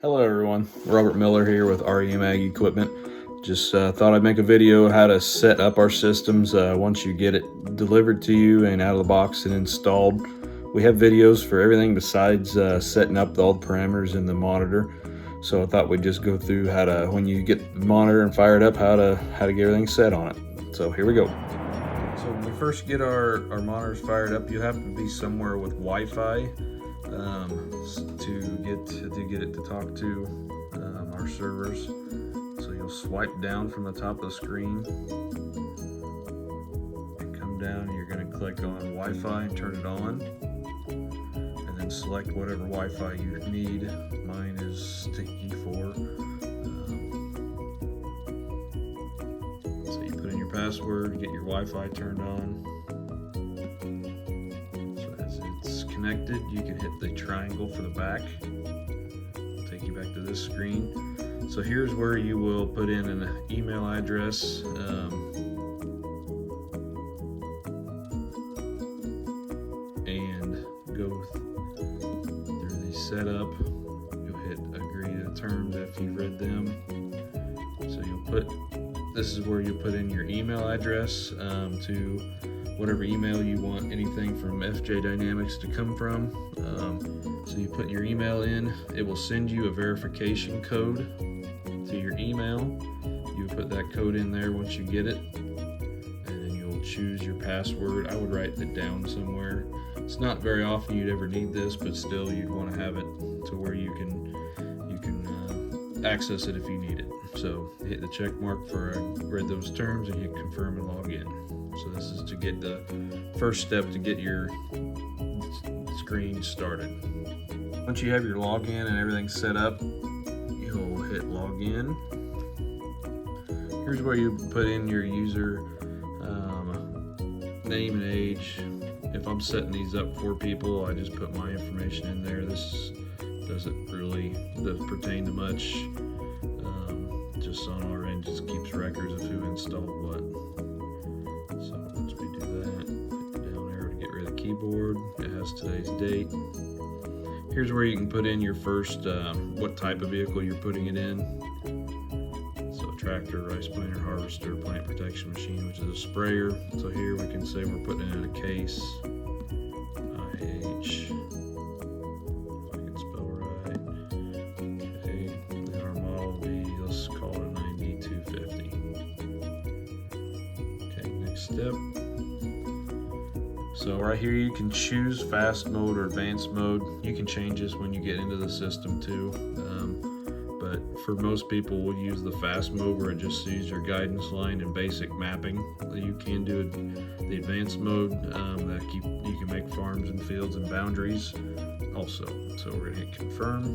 Hello everyone, Robert Miller here with REM Ag Equipment. Just thought I'd make a video how to set up our systems once you get it delivered to you and out of the box and installed. We have videos for everything besides setting up all the parameters in the monitor. So I thought we'd just go through how to, when you get the monitor and fire it up, how to get everything set on it. So here we go. So when we first get our monitors fired up, you have to be somewhere with Wi-Fi to get it to talk to our servers. So you'll swipe down from the top of the screen and come down, and you're going to click on Wi-Fi and turn it on, and then select whatever Wi-Fi you need. Mine is Sticky 4. So you put in your password, get your Wi-Fi turned on. Connected, you can hit the triangle for the back. It'll take you back to this screen. So here's where you will put in an email address. And go through the setup. You'll hit agree to terms after you've read them. So this is where you put in your email address to whatever email you want anything from FJ Dynamics to come from. So you put your email in, it will send you a verification code to your email. You put that code in there once you get it, and then you'll choose your password. I would write it down somewhere. It's not very often you'd ever need this, but still you'd want to have it to where you can access it if you need it. So hit the check mark for read those terms and hit confirm and log in. So this is to get the first step to get your screen started. Once you have your login and everything set up, you'll hit login. Here's where you put in your user name and age. If I'm setting these up for people, I just put my information in there. This doesn't really pertain to much. Just on our end, just keeps records of who installed what. So once we do that, hit down arrow to get rid of the keyboard. It has today's date. Here's where you can put in your first, what type of vehicle you're putting it in. So tractor, rice planter, harvester, plant protection machine, which is a sprayer. So here we can say we're putting it in a case. IH. If I can spell right. Okay, then our model will be, let's call it a 9250. Okay, next step. So right here you can choose fast mode or advanced mode. You can change this when you get into the system too. But for most people, we'll use the fast mode where it just sees your guidance line and basic mapping. You can do the advanced mode that you can make farms and fields and boundaries also. So we're gonna hit confirm.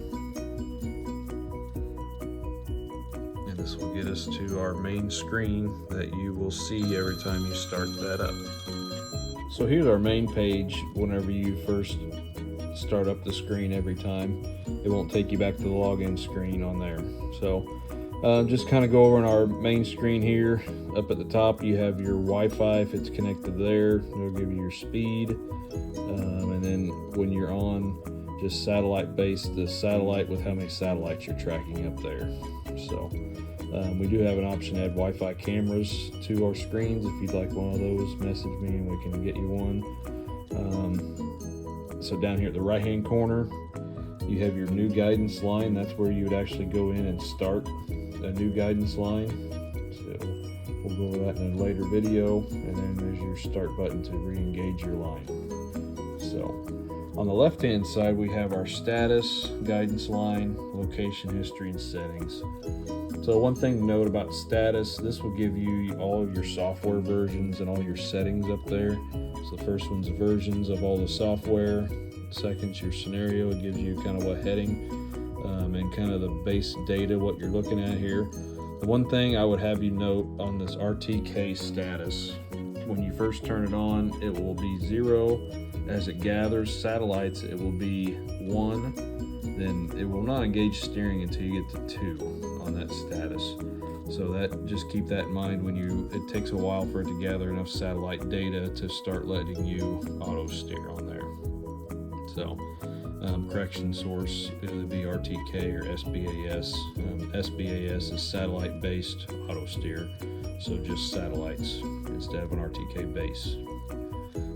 And this will get us to our main screen that you will see every time you start that up. So here's our main page. Whenever you first start up the screen every time, it won't take you back to the login screen on there. So just kind of go over on our main screen here. Up at the top you have your Wi-Fi. If it's connected there, it'll give you your speed, and then when you're on just satellite based, the satellite with how many satellites you're tracking up there. So we do have an option to add Wi-Fi cameras to our screens. If you'd like one of those, message me and we can get you one. So down here at the right hand corner you have your new guidance line. That's where you would actually go in and start a new guidance line. So we'll go over that in a later video. And then there's your start button to re-engage your line. So on the left hand side we have our status, guidance line, location history, and settings. So one thing to note about status, this will give you all of your software versions and all your settings up there. So the first one's the versions of all the software. Second's your scenario. It gives you kind of a heading and kind of the base data, what you're looking at here. The one thing I would have you note on this RTK status, when you first turn it on, it will be 0. As it gathers satellites, it will be 1. Then it will not engage steering until you get to 2 on that status. So that, just keep that in mind when it takes a while for it to gather enough satellite data to start letting you auto steer on there. So correction source, it'll be RTK or SBAS. SBAS is satellite-based auto steer, so just satellites instead of an RTK base.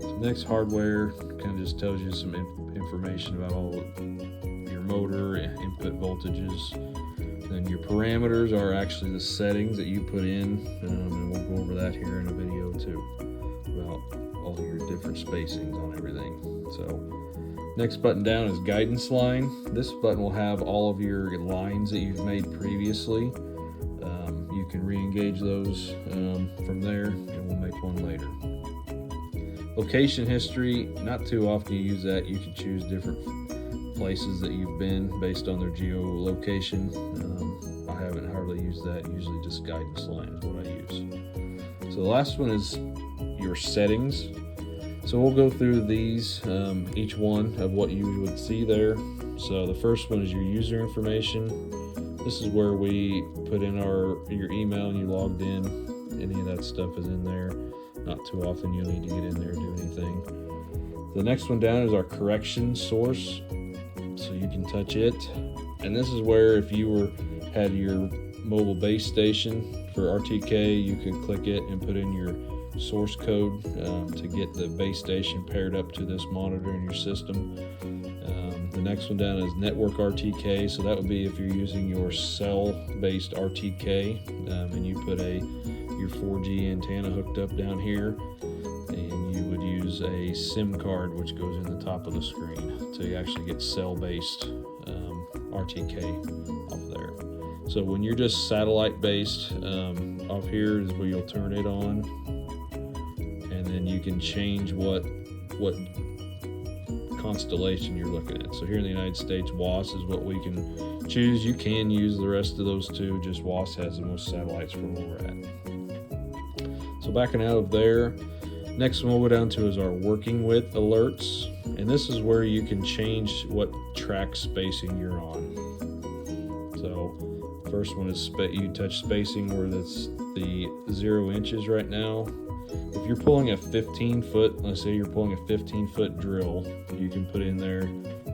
So next, hardware kind of just tells you some information about all your motor input voltages. Then your parameters are actually the settings that you put in, and we'll go over that here in a video too, about all your different spacings on everything. So next button down is guidance line. This button will have all of your lines that you've made previously. You can re-engage those from there, and we'll make one later. Location history, not too often you use that. You can choose different places that you've been based on their geolocation. I haven't hardly used that. Usually just guidance line is what I use. So the last one is your settings. So we'll go through these, each one of what you would see there. So the first one is your user information. This is where we put in your email and you logged in. Any of that stuff is in there. Not too often you'll need to get in there and do anything. The next one down is our correction source. So you can touch it. And this is where if you had your mobile base station for RTK, you could click it and put in your source code to get the base station paired up to this monitor in your system. The next one down is network RTK, so that would be if you're using your cell-based RTK and you put your 4G antenna hooked up down here, and you would use a SIM card which goes in the top of the screen, so you actually get cell-based RTK off there. So when you're just satellite-based, off here is where you'll turn it on. And then you can change what constellation you're looking at. So here in the United States, WAS is what we can choose. You can use the rest of those too, just WAS has the most satellites for where we're at. So backing out of there, next one we'll go down to is our working with alerts. And this is where you can change what track spacing you're on. So first one is you touch spacing where that's the 0 inches right now. If you're pulling a 15-foot, let's say you're pulling a 15-foot drill, you can put in there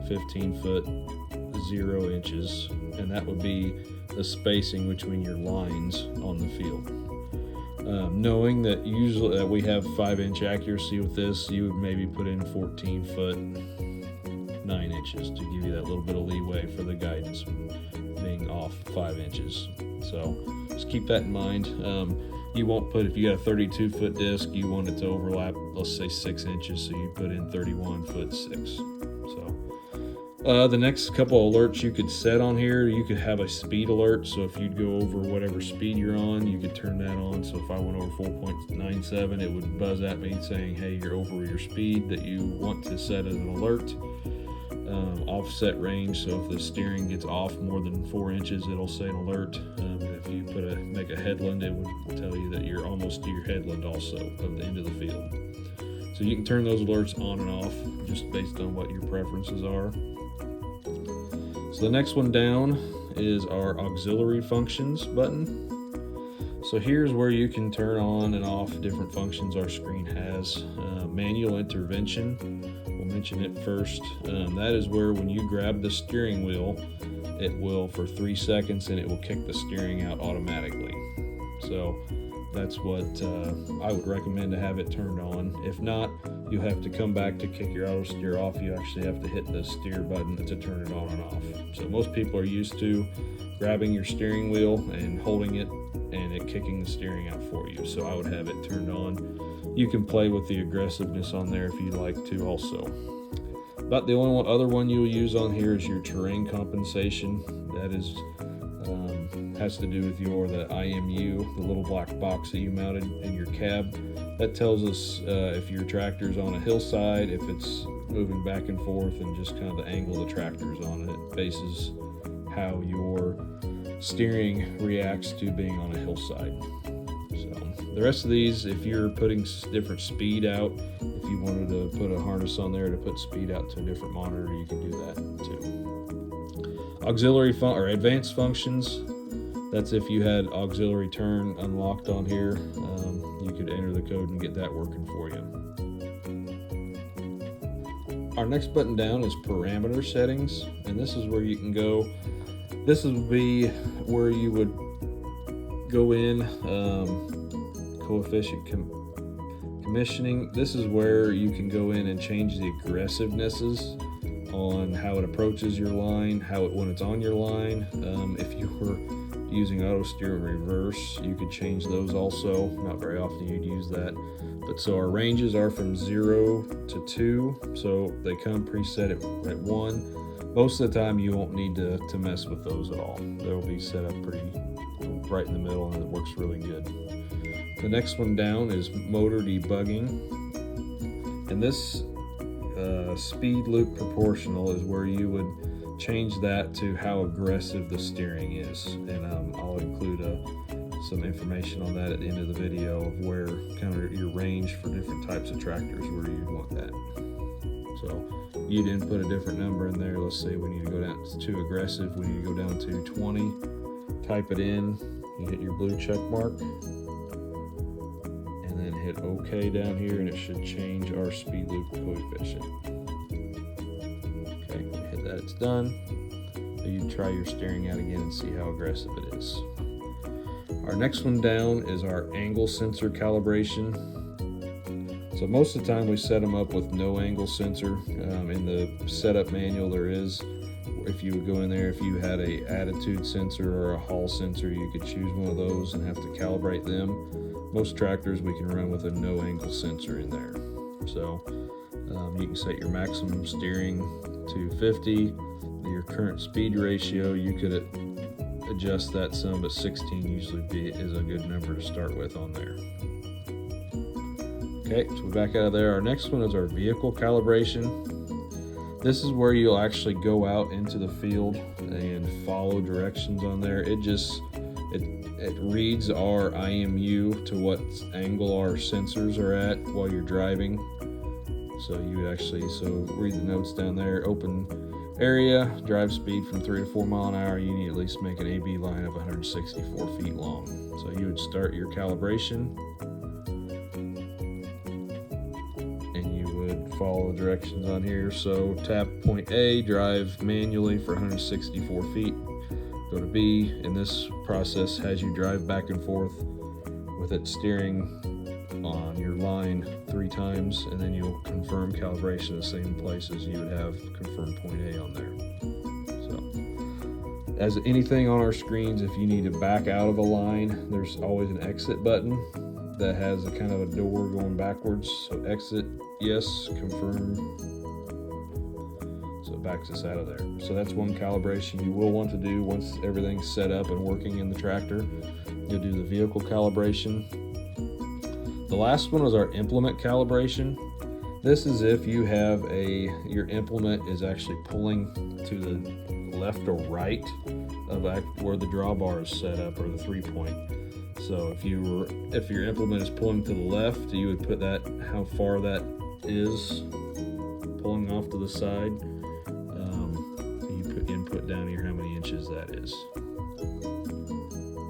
15-foot 0 inches, and that would be the spacing between your lines on the field. Knowing that usually we have 5-inch accuracy with this, you would maybe put in 14-foot 9 inches to give you that little bit of leeway for the guidance being off 5 inches. So just keep that in mind. You won't put, if you got a 32-foot disc, you want it to overlap, let's say 6 inches, so you put in 31-foot 6. So the next couple of alerts you could set on here, you could have a speed alert. So if you'd go over whatever speed you're on, you could turn that on. So if I went over 4.97, it would buzz at me saying, hey, you're over your speed that you want to set as an alert. Offset range, so if the steering gets off more than 4 inches, it'll say an alert. If you make a headland, it would tell you that you're almost to your headland also of the end of the field. So you can turn those alerts on and off just based on what your preferences are. So the next one down is our auxiliary functions button. So here's where you can turn on and off different functions our screen has. Manual intervention, we'll mention it first. That is where when you grab the steering wheel, it will for 3 seconds and it will kick the steering out automatically. So that's what I would recommend to have it turned on. If not, you have to come back to kick your auto steer off. You actually have to hit the steer button to turn it on and off. So most people are used to grabbing your steering wheel and holding it and it kicking the steering out for you. So I would have it turned on. You can play with the aggressiveness on there if you'd like to also. About the only other one you'll use on here is your terrain compensation. That is has to do with the IMU, the little black box that you mounted in your cab. That tells us if your tractor's on a hillside, if it's moving back and forth, and just kind of the angle the tractor's on. It bases how your steering reacts to being on a hillside. So the rest of these, if you're putting different speed out, if you wanted to put a harness on there to put speed out to a different monitor, you can do that too. Auxiliary or advanced functions, that's if you had auxiliary turn unlocked on here, you could enter the code and get that working for you. Our next button down is parameter settings, and this is where you can go. This would be where you would go in coefficient commissioning. This is where you can go in and change the aggressivenesses on how it approaches your line, when it's on your line. If you were using auto steer in reverse, you could change those also. Not very often you'd use that. But so our ranges are from 0 to 2, so they come preset at 1. Most of the time you won't need to mess with those at all. They'll be set up pretty right in the middle, and it works really good. The next one down is motor debugging, and this speed loop proportional is where you would change that to how aggressive the steering is, and I'll include some information on that at the end of the video of where kind of your range for different types of tractors where you'd want that. So you'd input a different number in there. Let's say we need to go down to too aggressive, we need to go down to 20, type it in, you hit your blue check mark, and then hit OK down here, and it should change our speed loop coefficient. Okay, hit that, it's done. So you try your steering out again and see how aggressive it is. Our next one down is our angle sensor calibration. So most of the time we set them up with no angle sensor. In the setup manual there is, if you would go in there, if you had a attitude sensor or a hall sensor, you could choose one of those and have to calibrate them. Most tractors we can run with a no angle sensor in there. So you can set your maximum steering to 50, your current speed ratio, you could adjust that some, but 16 usually is a good number to start with on there. Okay, so we're back out of there. Our next one is our vehicle calibration. This is where you'll actually go out into the field and follow directions on there. It reads our IMU to what angle our sensors are at while you're driving. So you would actually read the notes down there. Open area, drive speed from 3 to 4 mile an hour. You need at least make an AB line of 164 feet long. So you would start your calibration, and you would follow the directions on here. So tap point A, drive manually for 164 feet. Go to B, and this process has you drive back and forth with it steering on your line 3 times, and then you'll confirm calibration in the same place as you would have confirm point A on there. So as anything on our screens, if you need to back out of a line, there's always an exit button that has a kind of a door going backwards. So exit, yes, confirm. So it backs us out of there. So that's one calibration you will want to do once everything's set up and working in the tractor. You'll do the vehicle calibration. The last one is our implement calibration. This is if you have your implement is actually pulling to the left or right of where the drawbar is set up, or the 3-point. So if your implement is pulling to the left, you would put that, how far that is pulling off to the side. You put input down here how many inches that is.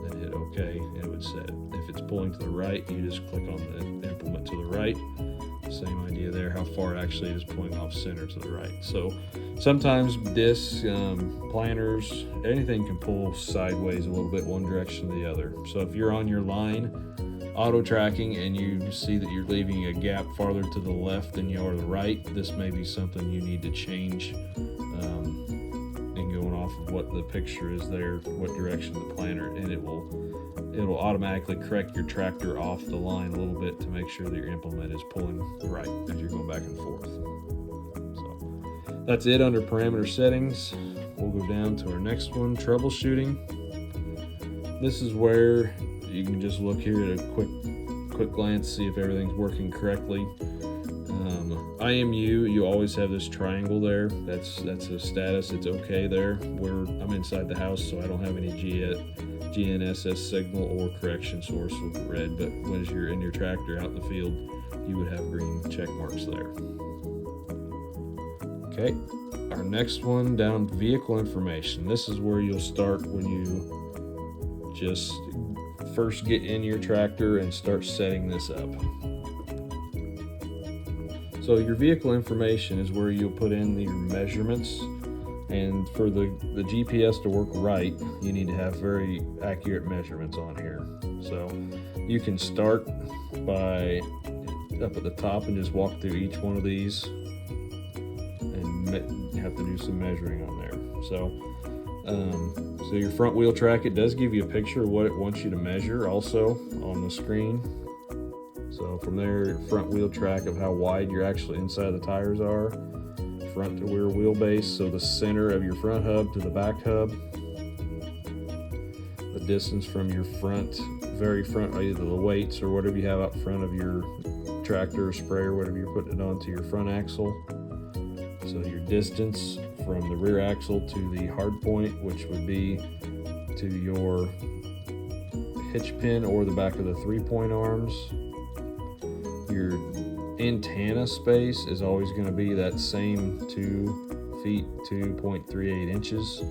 Then hit OK, and it would set. If it's pulling to the right, you just click on the implement to the right. Same idea there, how far actually is pulling off center to the right. So sometimes discs, planters, anything can pull sideways a little bit one direction or the other. So if you're on your line auto tracking and you see that you're leaving a gap farther to the left than you are the right, this may be something you need to change, and going off of what the picture is there, what direction the planter, and it will automatically correct your tractor off the line a little bit to make sure that your implement is pulling right as you're going back and forth. So that's it under parameter settings. We'll go down to our next one, troubleshooting. This is where you can just look here at a quick glance, see if everything's working correctly. IMU, you always have this triangle there. That's a status. It's okay there. I'm inside the house, so I don't have any GNSS signal or correction source with red, but when you're in your tractor out in the field, you would have green check marks there. Okay, our next one down, vehicle information. This is where you'll start when you just first get in your tractor and start setting this up. So your vehicle information is where you'll put in your measurements, and for the GPS to work right, you need to have very accurate measurements on here. So you can start by up at the top and just walk through each one of these, and you have to do some measuring on there. So your front wheel track, it does give you a picture of what it wants you to measure also on the screen. So from there, front wheel track of how wide your actual inside of the tires are, front to rear wheelbase, so the center of your front hub to the back hub, the distance from your very front, either the weights or whatever you have out front of your tractor or sprayer, whatever you're putting it on, to your front axle. So your distance from the rear axle to the hard point, which would be to your hitch pin or the back of the 3-point arms. Your antenna space is always going to be that same 2 feet 2.38 inches,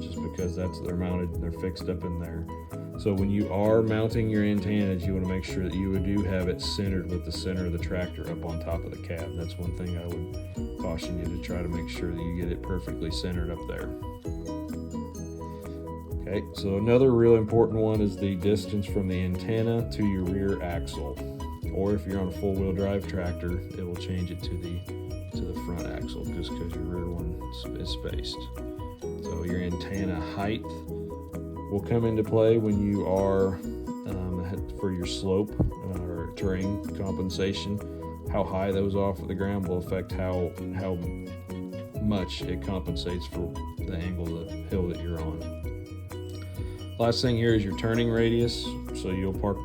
just because they're mounted, they're fixed up in there. So when you are mounting your antennas, you want to make sure that you do have it centered with the center of the tractor up on top of the cab. That's one thing I would caution you to try to make sure that you get it perfectly centered up there. Okay, so another real important one is the distance from the antenna to your rear axle. Or if you're on a full-wheel drive tractor, it will change it to the front axle, just because your rear one is spaced. So your antenna height will come into play when you are for your slope or terrain compensation. How high those are off of the ground will affect how much it compensates for the angle of the hill that you're on. Last thing here is your turning radius. So you'll park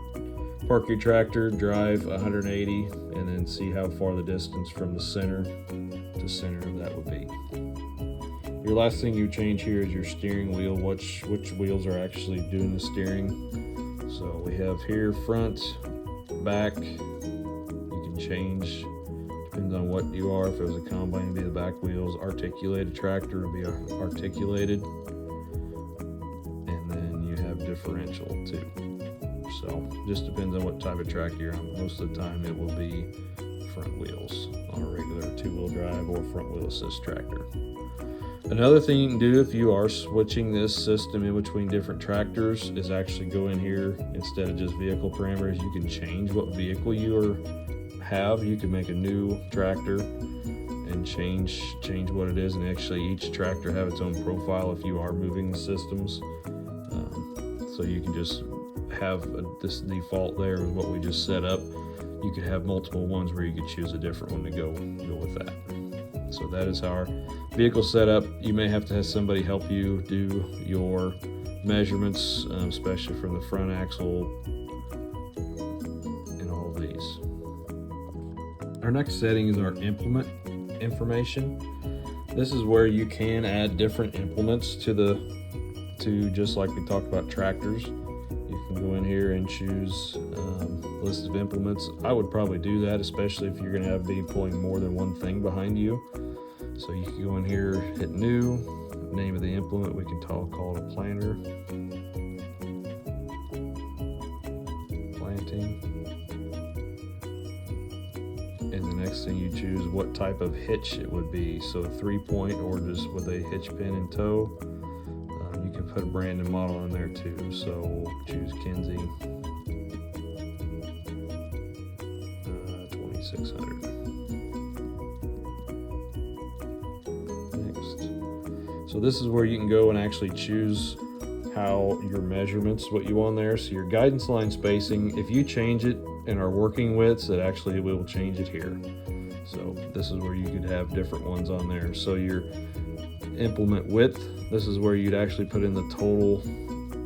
your tractor, drive 180, and then see how far the distance from the center to center of that would be. Your last thing you change here is your steering wheel, which wheels are actually doing the steering. So we have here front, back. You can change, depends on what you are. If it was a combine, it'd be the back wheels. Articulated tractor would be articulated. And then you have differential too. So just depends on what type of tractor you're on. Most of the time it will be front wheels on a regular 2-wheel drive or front wheel assist tractor. Another thing you can do if you are switching this system in between different tractors is actually go in here, instead of just vehicle parameters, you can change what vehicle you have. You can make a new tractor and change what it is, and actually each tractor have its own profile if you are moving the systems. So you can just have this default there with what we just set up. You could have multiple ones where you could choose a different one to go with that. So that is our vehicle setup. You may have to have somebody help you do your measurements, especially from the front axle and all of these. Our next setting is our implement information. This is where you can add different implements to just like we talked about tractors. You can go in here and choose list of implements. I would probably do that, especially if you're going to be pulling more than one thing behind you. So you can go in here, hit new, name of the implement, we can call it a planter, planting, and the next thing you choose what type of hitch it would be. So 3-point or just with a hitch pin and toe. You can put a brand and model in there too. So choose Kinsey 2600. So this is where you can go and actually choose how your measurements, what you want there. So your guidance line spacing, if you change it in our working widths, it actually will change it here. So this is where you could have different ones on there. So your implement width, this is where you'd actually put in the total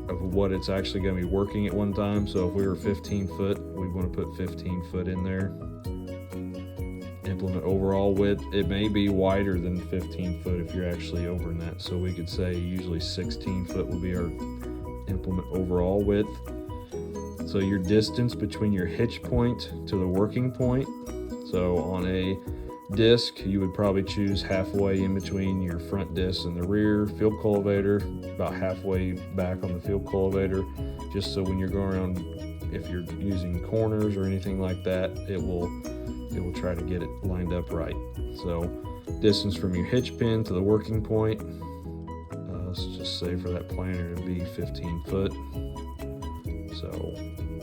of what it's actually going to be working at one time. So if we were 15 foot, we want to put 15 foot in there. Implement overall width, it may be wider than 15 foot if you're actually over in that. So we could say usually 16 foot would be our implement overall width. So your distance between your hitch point to the working point. So on a disc, you would probably choose halfway in between your front disc and the rear field cultivator, about halfway back on the field cultivator, just so when you're going around, if you're using corners or anything like that, it will it will try to get it lined up right. So distance from your hitch pin to the working point, let's just say for that planter to be 15 foot. So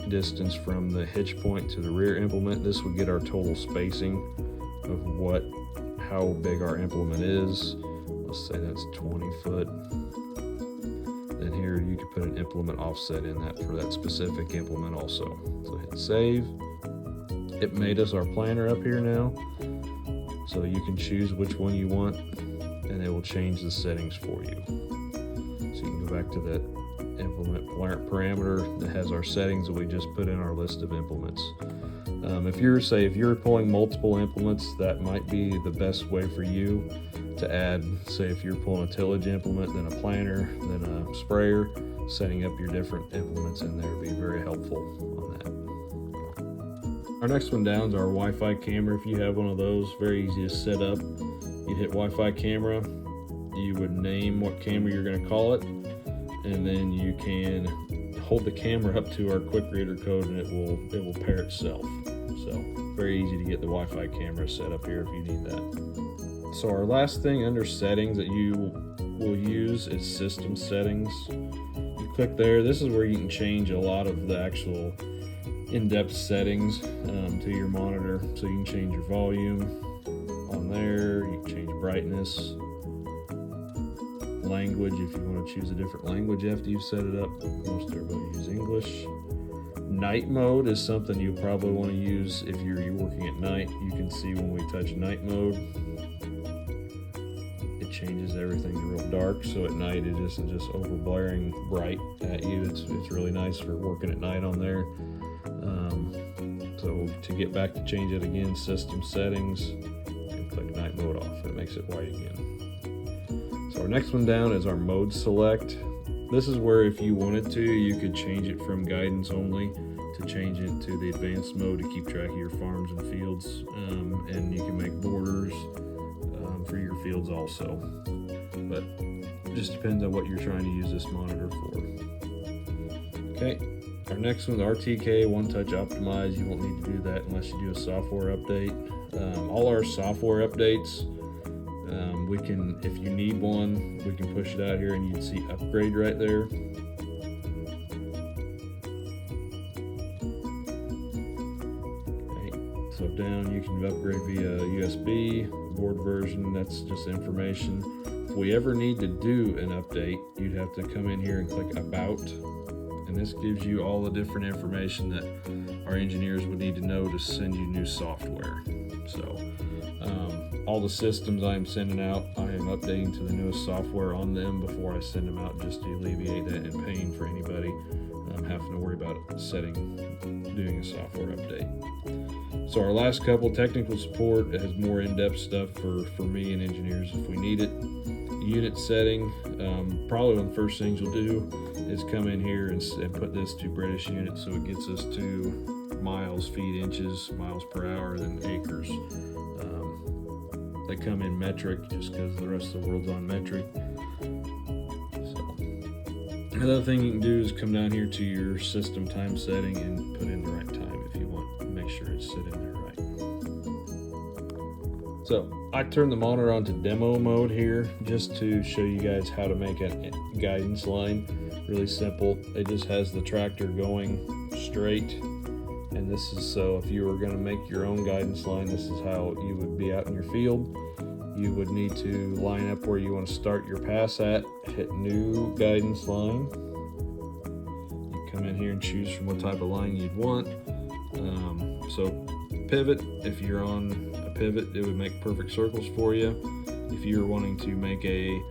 distance from the hitch point to the rear implement, this would get our total spacing of how big our implement is. Let's say that's 20 foot. Then here you could put an implement offset in that for that specific implement also. So hit save. It made us our planter up here now. So you can choose which one you want and it will change the settings for you. So you can go back to that implement parameter that has our settings that we just put in our list of implements. If you're pulling multiple implements, that might be the best way for you to add. Say if you're pulling a tillage implement, then a planter, then a sprayer, setting up your different implements in there would be very helpful on that. Our next one down is our Wi-Fi camera. If you have one of those, very easy to set up. You'd hit Wi-Fi camera, you would name what camera you're going to call it, and then you can hold the camera up to our quick reader code and it will pair itself. So very easy to get the Wi-Fi camera set up here if you need that. So our last thing under settings that you will use is system settings. You click there. This is where you can change a lot of the actual in-depth settings to your monitor. So you can change your volume on there, you can change brightness, language if you want to choose a different language after you've set it up. Most everybody use English. Night mode is something you probably want to use if you're working at night. You can see when we touch night mode, it changes everything to real dark, so at night it isn't just overblaring bright at you. It's really nice for working at night on there. So to get back to change it again, system settings, and click night mode off. It makes it white again. So our next one down is our mode select. This is where if you wanted to, you could change it from guidance only to change it to the advanced mode to keep track of your farms and fields, and you can make borders for your fields also. But it just depends on what you're trying to use this monitor for. Okay, our next one is RTK One Touch Optimize. You won't need to do that unless you do a software update. All our software updates, we can, if you need one, we can push it out here and you'd see upgrade right there. Okay, so down you can upgrade via USB, board version, that's just information. If we ever need to do an update, you'd have to come in here and click About, and this gives you all the different information that our engineers would need to know to send you new software. So all the systems I am sending out, I am updating to the newest software on them before I send them out, just to alleviate that and pain for anybody having to worry about doing a software update. So our last couple, technical support, has more in-depth stuff for me and engineers if we need it. Unit setting, probably one of the first things you'll do is come in here and put this to British units, so it gets us to miles, feet, inches, miles per hour, then acres. They come in metric just because the rest of the world's on metric. So another thing you can do is come down here to your system time setting and put in the right time if you want to make sure it's sitting there right. So I turned the monitor on to demo mode here just to show you guys how to make a guidance line. Really simple. It just has the tractor going straight. And this is, so if you were going to make your own guidance line, this is how you would be out in your field. You would need to line up where you want to start your pass at, hit new guidance line. You come in here and choose from what type of line you'd want. So pivot, if you're on a pivot, it would make perfect circles for you. If you're wanting to make a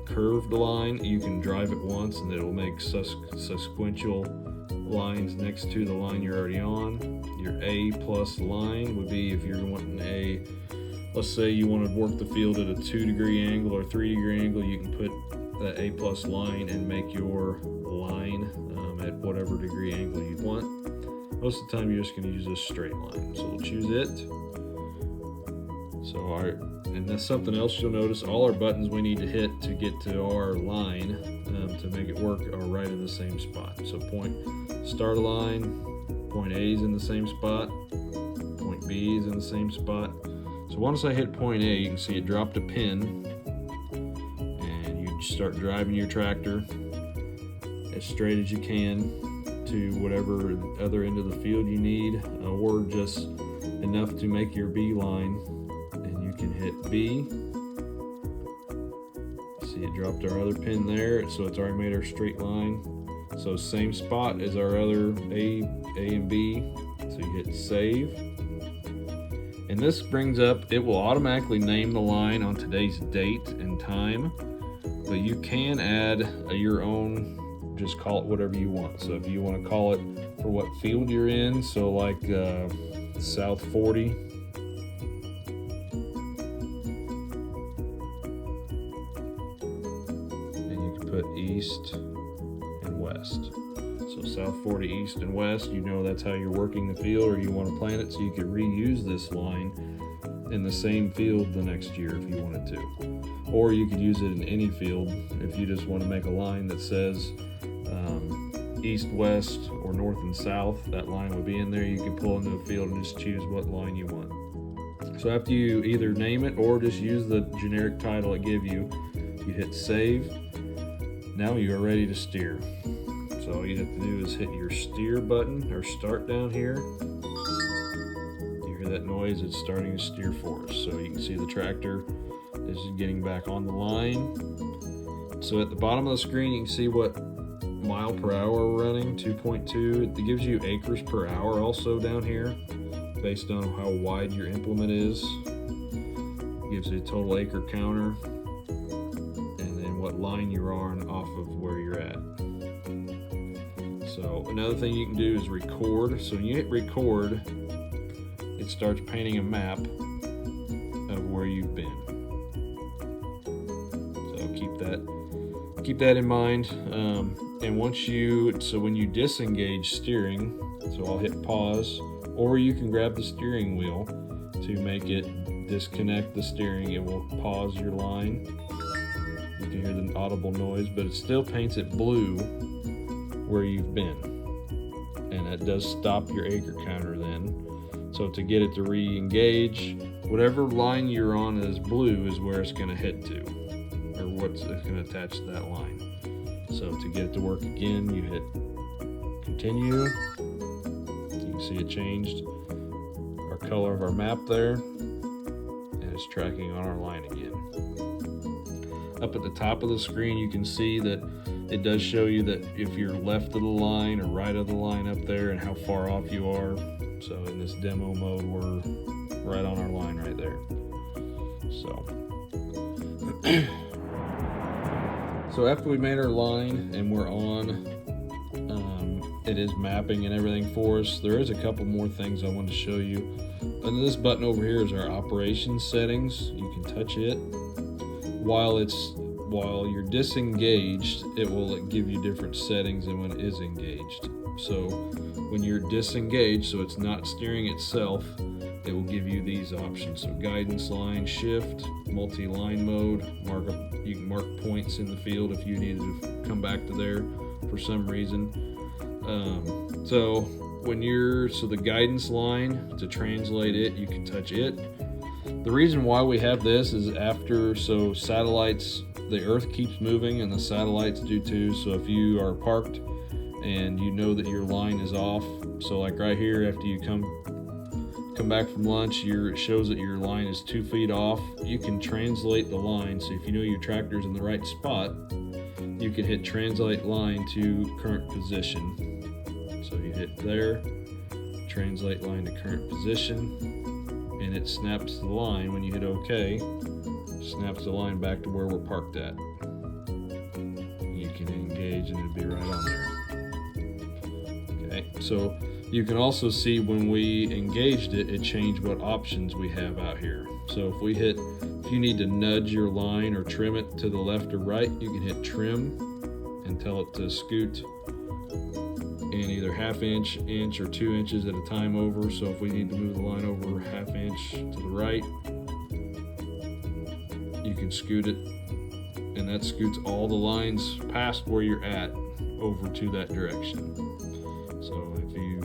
curved line, you can drive it once and it will make sequential lines next to the line you're already on. Your A plus line would be if you're wanting let's say you want to work the field at a 2-degree angle or 3-degree angle, you can put that A plus line and make your line at whatever degree angle you want. Most of the time you're just going to use a straight line, so we'll choose it. So and that's something else you'll notice, all our buttons we need to hit to get to our line to make it work are right in the same spot. So start a line, point A is in the same spot, point B B is in the same spot. So once I hit point A, you can see it dropped a pin, and you start driving your tractor as straight as you can to whatever other end of the field you need, or just enough to make your B line, and you can hit B. See, it dropped our other pin there, so it's already made our straight line. So same spot as our other A and B. So you hit save. And this brings up, it will automatically name the line on today's date and time, but you can add your own, just call it whatever you want. So if you want to call it for what field you're in, so like South 40, and you can put east and west. So South 40 east and west, you know that's how you're working the field, or you want to plan it so you could reuse this line in the same field the next year if you wanted to. Or you could use it in any field if you just want to make a line that says east, west, or north and south. That line would be in there. You can pull into a field and just choose what line you want. So after you either name it or just use the generic title it gives you, you hit save. Now you are ready to steer. So all you have to do is hit your steer button or start down here. You hear that noise, it's starting to steer for us. So you can see the tractor is getting back on the line. So at the bottom of the screen, you can see what mile per hour we're running, 2.2. It gives you acres per hour also down here, based on how wide your implement is. It gives you a total acre counter, and then what line you're on off of where you're at. So another thing you can do is record. So when you hit record, it starts painting a map of where you've been. So keep that in mind. And when you disengage steering, so I'll hit pause, or you can grab the steering wheel to make it disconnect the steering. It will pause your line. You can hear the audible noise, but it still paints it blue where you've been, and that does stop your acre counter then. So to get it to re-engage, whatever line you're on as blue is where it's going to hit to, or what's it's going to attach to that line. So to get it to work again, you hit continue. You can see it changed our color of our map there, and it's tracking on our line again. Up at the top of the screen, you can see that it does show you that if you're left of the line or right of the line up there and how far off you are. So in this demo mode, we're right on our line right there. So after we made our line and we're on, it is mapping and everything for us. There is a couple more things I want to show you. Under this button over here is our operations settings. You can touch it. While you're disengaged, it will give you different settings than when it is engaged. So when you're disengaged, so it's not steering itself, it will give you these options. So guidance line, shift, multi-line mode, you can mark points in the field if you needed to come back to there for some reason. So the guidance line, to translate it, you can touch it. The reason why we have this is so satellites, the Earth keeps moving and the satellites do too. So if you are parked and you know that your line is off, so like right here, after you come back from lunch, it shows that your line is 2 feet off. You can translate the line. So if you know your tractor's in the right spot, you can hit translate line to current position. So you hit there, translate line to current position, and it snaps the line. When you hit OK, snaps the line back to where we're parked at. You can engage and it'll be right on there. Okay, so you can also see when we engaged it, it changed what options we have out here. So if you need to nudge your line or trim it to the left or right, you can hit trim and tell it to scoot in either half inch, inch, or 2 inches at a time over. So if we need to move the line over half inch to the right, you can scoot it, and that scoots all the lines past where you're at over to that direction. So if you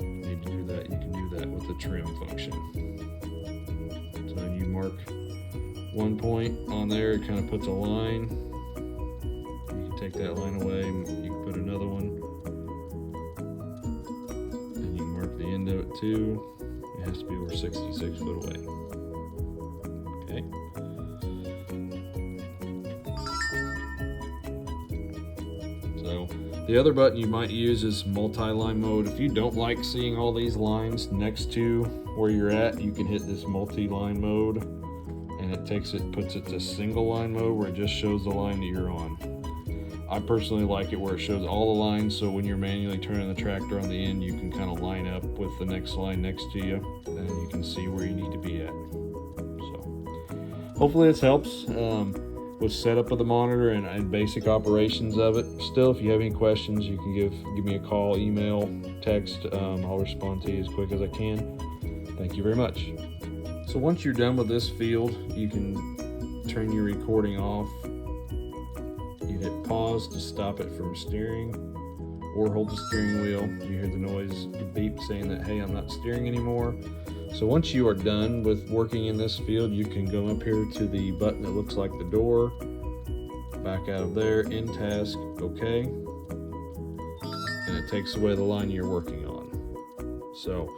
need to do that, you can do that with the trim function. So then you mark one point on there, it kind of puts a line. You can take that line away, and you can put another one. And you can mark the end of it too. It has to be over 66 foot away. Okay. So the other button you might use is multi-line mode. If you don't like seeing all these lines next to where you're at, you can hit this multi-line mode, and it puts it to single line mode where it just shows the line that you're on. I personally like it where it shows all the lines, so when you're manually turning the tractor on the end, you can kind of line up with the next line next to you, and you can see where you need to be at. So hopefully this helps with setup of the monitor and basic operations of it. Still, if you have any questions, you can give me a call, email, text. I'll respond to you as quick as I can. Thank you very much. So once you're done with this field, you can turn your recording off. You hit pause to stop it from steering, or hold the steering wheel. You hear the noise, the beep saying that, hey, I'm not steering anymore. So once you are done with working in this field, you can go up here to the button that looks like the door, back out of there, end task, okay, and it takes away the line you're working on. So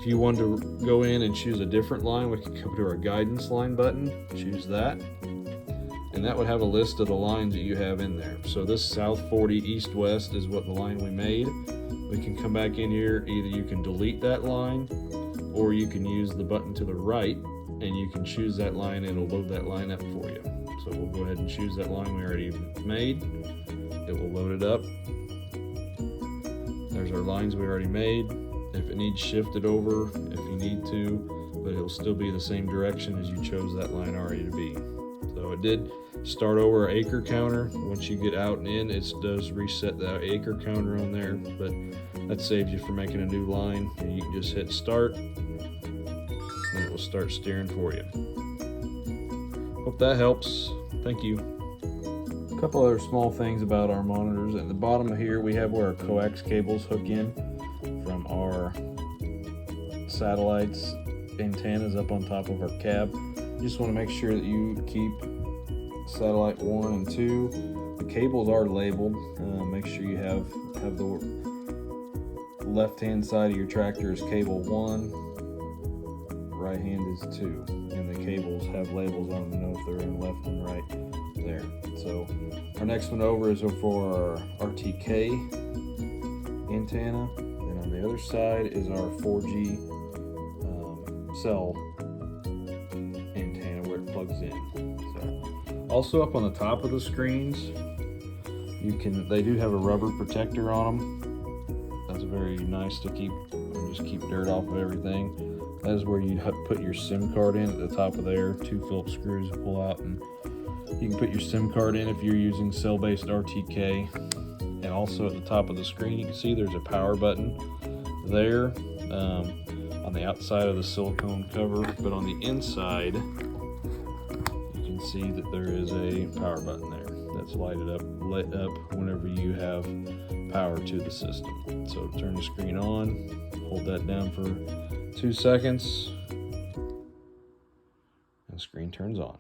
if you want to go in and choose a different line, we can come to our guidance line button, choose that, and that would have a list of the lines that you have in there. So this south 40 east-west is what the line we made. We can come back in here, either you can delete that line, or you can use the button to the right, and you can choose that line and it'll load that line up for you. So we'll go ahead and choose that line we already made. It will load it up. There's our lines we already made. If it needs shifted over, if you need to, but it'll still be the same direction as you chose that line already to be. So it did start over our acre counter. Once you get out and in, it does reset the acre counter on there, but that saves you from making a new line. And you can just hit start, and it will start steering for you. Hope that helps. Thank you. A couple other small things about our monitors. At the bottom of here, we have where our coax cables hook in from our satellites antennas up on top of our cab. You just want to make sure that you keep satellite 1 and 2. The cables are labeled. Make sure you have the left hand side of your tractor is cable 1, right hand is 2, and the cables have labels on them to know if they're in left and right there. So our next one over is for our RTK antenna, and on the other side is our 4G cell antenna where it plugs in. So also up on the top of the screens, they do have a rubber protector on them. That's very nice to keep dirt off of everything. That is where you put your SIM card in at the top of there. 2 Phillips screws to pull out, and you can put your SIM card in if you're using cell-based RTK. And also at the top of the screen, you can see there's a power button there on the outside of the silicone cover, but on the inside, you can see that there is a power button there that's lit up whenever you have power to the system. So turn the screen on, hold that down for 2 seconds, and the screen turns on.